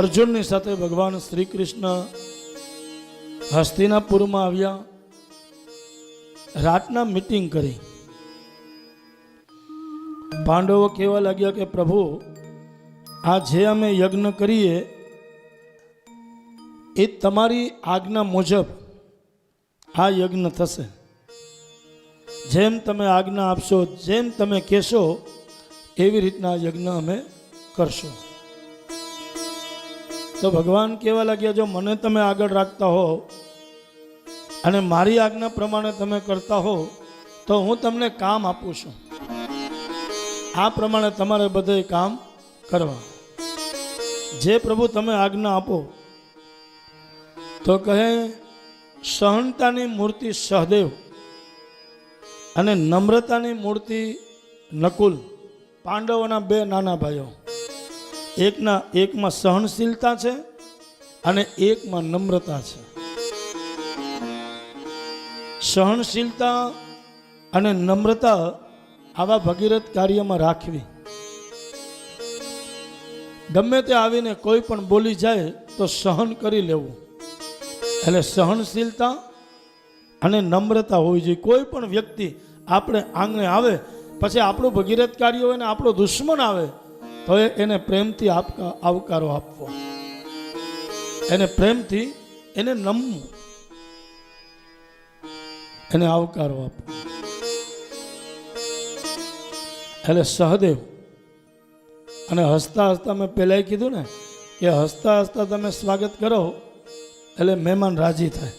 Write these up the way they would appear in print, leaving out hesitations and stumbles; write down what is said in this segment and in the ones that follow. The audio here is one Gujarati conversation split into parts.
અર્જુનની સાથે ભગવાન શ્રી કૃષ્ણ હસ્તિનાપુરમાં આવ્યા. રાતના મીટિંગ કરી. પાંડવો કહેવા લાગ્યા કે પ્રભુ, આ જે અમે યજ્ઞ કરીએ એ તમારી આજ્ઞા મુજબ આ યજ્ઞ થશે. જેમ તમે આજ્ઞા આપશો, જેમ તમે કહેશો એવી રીતના યજ્ઞ અમે કરશો. તો ભગવાન કહેવા લાગ્યા, જો મને તમે આગળ રાખતા હો અને મારી આજ્ઞા પ્રમાણે તમે કરતા હો તો હું તમને કામ આપું છું. આ પ્રમાણે તમારે બધે કામ કરવા. જે પ્રભુ તમે આજ્ઞા આપો. તો કહે, સહનતાની મૂર્તિ સહદેવ અને નમ્રતાની મૂર્તિ નકુલ, પાંડવોના બે નાના ભાઈઓ. એકમાં સહનશીલતા છે અને એકમાં નમ્રતા છે. સહનશીલતા અને નમ્રતા આવા ભગીરથ કાર્યમાં રાખવી. ગમે તે આવીને કોઈ પણ બોલી જાય તો સહન કરી લેવું. એટલે સહનશીલતા અને નમ્રતા હોવી જોઈએ. કોઈ પણ વ્યક્તિ આપણે આંગણે આવે, પછી આપણું ભગીરથ કાર્ય હોય ને આપણો દુશ્મન આવે તો એને પ્રેમથી આવકારો આપવો, એને પ્રેમથી એને નમવું, એને આવકારો આપવો. એટલે સહદેવ અને હસતા હસતા મેં પહેલાં કીધું ને કે હસતા હસતા તમે સ્વાગત કરો એટલે મહેમાન રાજી થાય.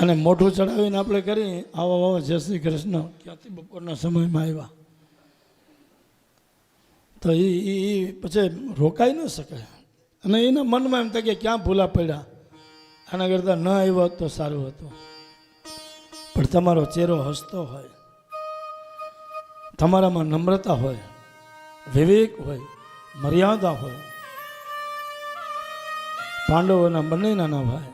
અને મોઢું ચડાવીને આપણે કરીએ આવો આવો જય શ્રી કૃષ્ણ, ક્યાંથી બપોરના સમયમાં આવ્યા, તો એ પછી રોકાઈ ન શકાય. અને એના મનમાં એમ થાય કે ક્યાં ભૂલા પડ્યા, આના કરતાં ન આવ્યો તો સારું હતું. પણ તમારો ચહેરો હસતો હોય, તમારામાં નમ્રતા હોય, વિવેક હોય, મર્યાદા હોય. પાંડવોના બંને નાના ભાઈ